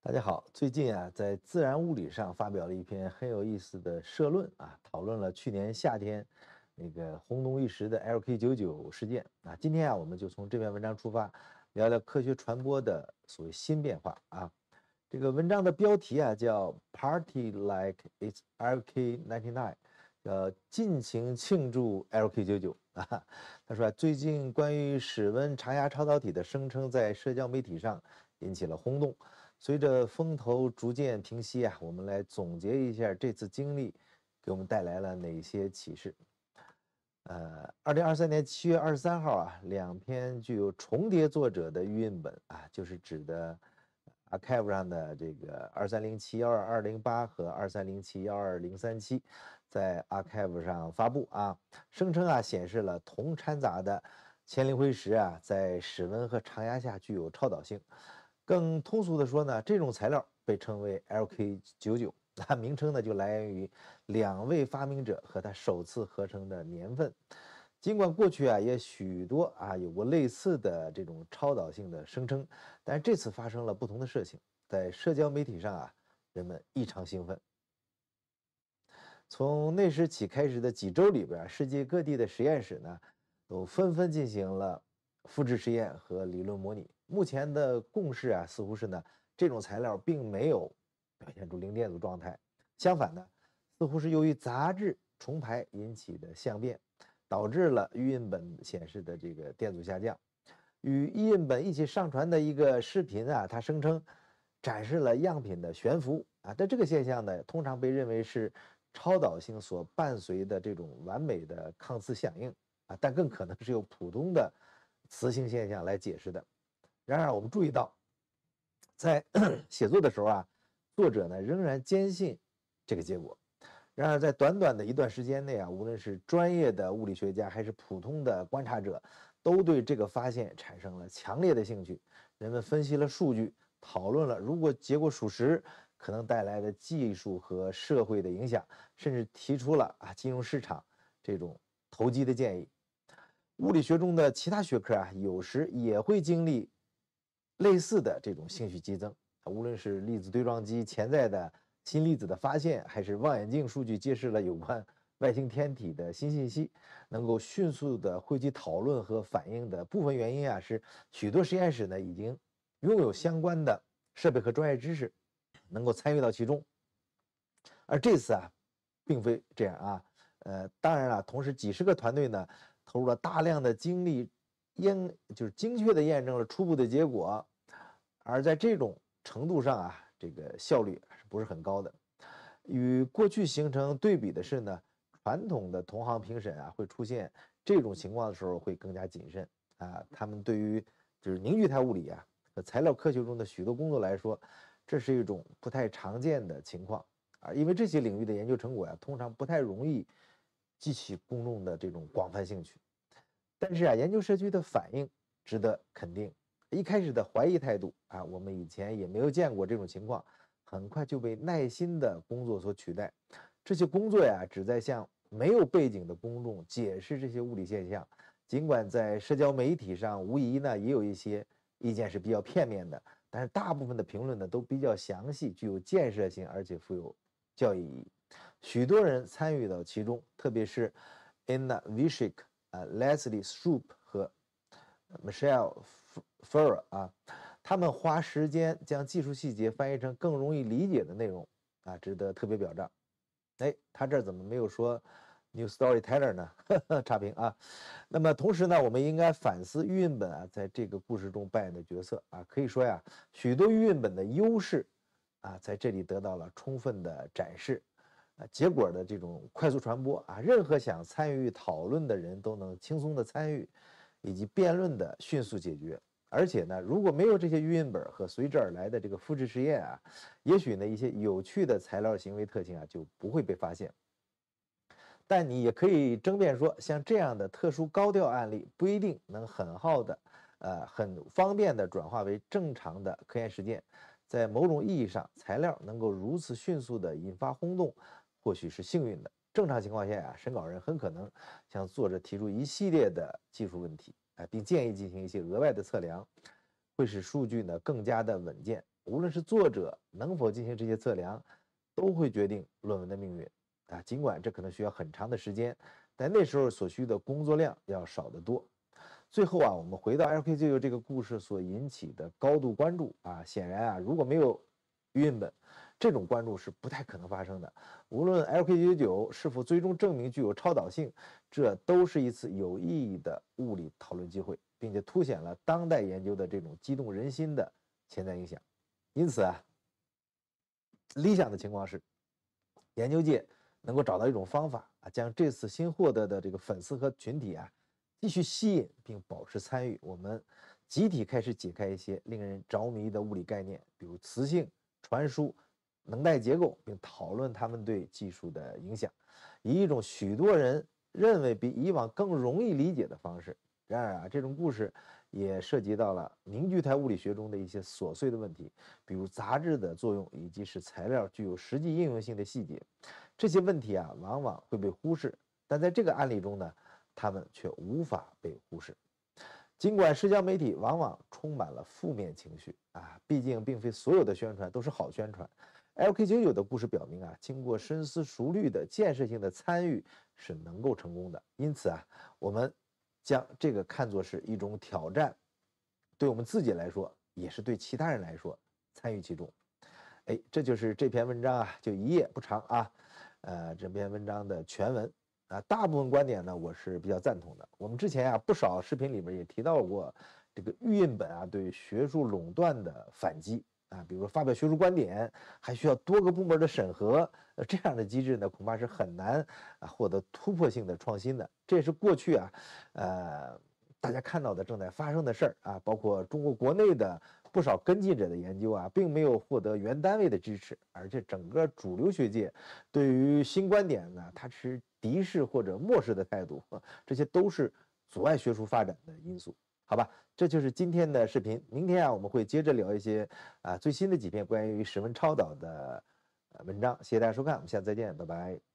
大家好，最近啊，在《自然物理》上发表了一篇很有意思的社论啊，讨论了去年夏天那个轰动一时的 LK99事件啊。今天啊，我们就从这篇文章出发，聊聊科学传播的所谓新变化啊。这个文章的标题啊叫 "Party like it's LK99"，尽情庆祝 LK99啊。他说啊，最近关于室温常压超导体的声称在社交媒体上引起了轰动。随着风头逐渐平息啊，我们来总结一下这次经历给我们带来了哪些启示。2023年7月23号啊，两篇具有重叠作者的预印本啊，就是指的 Archive 上的这个2307-12208和2307-12037，在 Archive 上发布啊，声称啊显示了铜掺杂的铅磷灰石啊，在室温和常压下具有超导性。更通俗的说呢，这种材料被称为 LK99，它名称呢就来源于两位发明者和它首次合成的年份。尽管过去啊也许多啊有过类似的这种超导性的声称，但是这次发生了不同的事情，在社交媒体上啊，人们异常兴奋。从那时起开始的几周里边，世界各地的实验室呢，都纷纷进行了复制实验和理论模拟。目前的共识啊，似乎是呢，这种材料并没有表现出零电阻状态，相反呢，似乎是由于杂质重排引起的相变，导致了预印本显示的这个电阻下降。与预印本一起上传的一个视频啊，它声称展示了样品的悬浮啊，但这个现象呢，通常被认为是超导性所伴随的这种完美的抗磁响应啊，但更可能是由普通的磁性现象来解释的。然而，我们注意到，在写作的时候啊，作者呢仍然坚信这个结果。然而，在短短的一段时间内啊，无论是专业的物理学家还是普通的观察者，都对这个发现产生了强烈的兴趣。人们分析了数据，讨论了如果结果属实可能带来的技术和社会的影响，甚至提出了金融市场这种投机的建议。物理学中的其他学科啊，有时也会经历类似的这种兴趣激增。无论是粒子对撞机潜在的新粒子的发现，还是望远镜数据揭示了有关外星天体的新信息，能够迅速的汇集讨论和反应的部分原因啊，是许多实验室呢已经拥有相关的设备和专业知识，能够参与到其中。而这次啊，并非这样啊，当然了，同时几十个团队呢投入了大量的精力，就是精确的验证了初步的结果，而在这种程度上啊，这个效率是不是很高的？与过去形成对比的是呢，传统的同行评审啊，会出现这种情况的时候会更加谨慎啊，他们对于就是凝聚态物理啊和材料科学中的许多工作来说，这是一种不太常见的情况啊，因为这些领域的研究成果呀，通常不太容易激起公众的这种广泛兴趣。但是啊，研究社区的反应值得肯定。一开始的怀疑态度啊，我们以前也没有见过这种情况，很快就被耐心的工作所取代。这些工作呀，旨在向没有背景的公众解释这些物理现象。尽管在社交媒体上无疑呢也有一些意见是比较片面的，但是大部分的评论呢都比较详细，具有建设性，而且富有教育意义。许多人参与到其中，特别是 Inna Vishik、Leslie Shoup 和 Michelle Furrer 啊，他们花时间将技术细节翻译成更容易理解的内容啊，值得特别表彰。哎，他这儿怎么没有说 New Storyteller 呢？差评啊。那么同时呢，我们应该反思预印本啊在这个故事中扮演的角色啊，可以说呀，许多预印本的优势啊在这里得到了充分的展示。结果的这种快速传播啊，任何想参与讨论的人都能轻松的参与，以及辩论的迅速解决。而且呢，如果没有这些预印本和随之而来的这个复制实验啊，也许呢一些有趣的材料行为特性啊就不会被发现。但你也可以争辩说，像这样的特殊高调案例不一定能很方便的转化为正常的科研实践。在某种意义上，材料能够如此迅速的引发轰动，或许是幸运的。正常情况下审稿人很可能向作者提出一系列的技术问题，并建议进行一些额外的测量，会使数据呢更加的稳健。无论是作者能否进行这些测量，都会决定论文的命运啊。尽管这可能需要很长的时间，但那时候所需的工作量要少得多。最后啊，我们回到 LK99这个故事所引起的高度关注啊，显然啊，如果没有预印本，这种关注是不太可能发生的。无论 LK99是否最终证明具有超导性，这都是一次有意义的物理讨论机会，并且凸显了当代研究的这种激动人心的潜在影响。因此啊，理想的情况是，研究界能够找到一种方法啊，将这次新获得的这个粉丝和群体啊，继续吸引并保持参与。我们集体开始解开一些令人着迷的物理概念，比如磁性、传输、能带结构，并讨论它们对技术的影响，以一种许多人认为比以往更容易理解的方式。然而啊，这种故事也涉及到了凝聚态物理学中的一些琐碎的问题，比如杂质的作用以及使材料具有实际应用性的细节。这些问题啊，往往会被忽视，但在这个案例中呢，它们却无法被忽视。尽管社交媒体往往充满了负面情绪啊，毕竟并非所有的宣传都是好宣传。LK99的故事表明啊，经过深思熟虑的建设性的参与是能够成功的。因此啊，我们将这个看作是一种挑战，对我们自己来说，也是对其他人来说，参与其中。哎，这就是这篇文章啊，就一页不长啊，这篇文章的全文啊，大部分观点呢我是比较赞同的。我们之前啊不少视频里面也提到过这个预印本啊对学术垄断的反击啊，比如说发表学术观点还需要多个部门的审核，这样的机制呢恐怕是很难啊获得突破性的创新的。这也是过去啊，大家看到的正在发生的事儿啊，包括中国国内的不少跟进者的研究啊，并没有获得原单位的支持，而且整个主流学界对于新观点呢，它持敌视或者漠视的态度，这些都是阻碍学术发展的因素。好吧，这就是今天的视频。明天啊，我们会接着聊一些最新的几篇关于史文超导的文章。谢谢大家收看，我们下次再见，拜拜。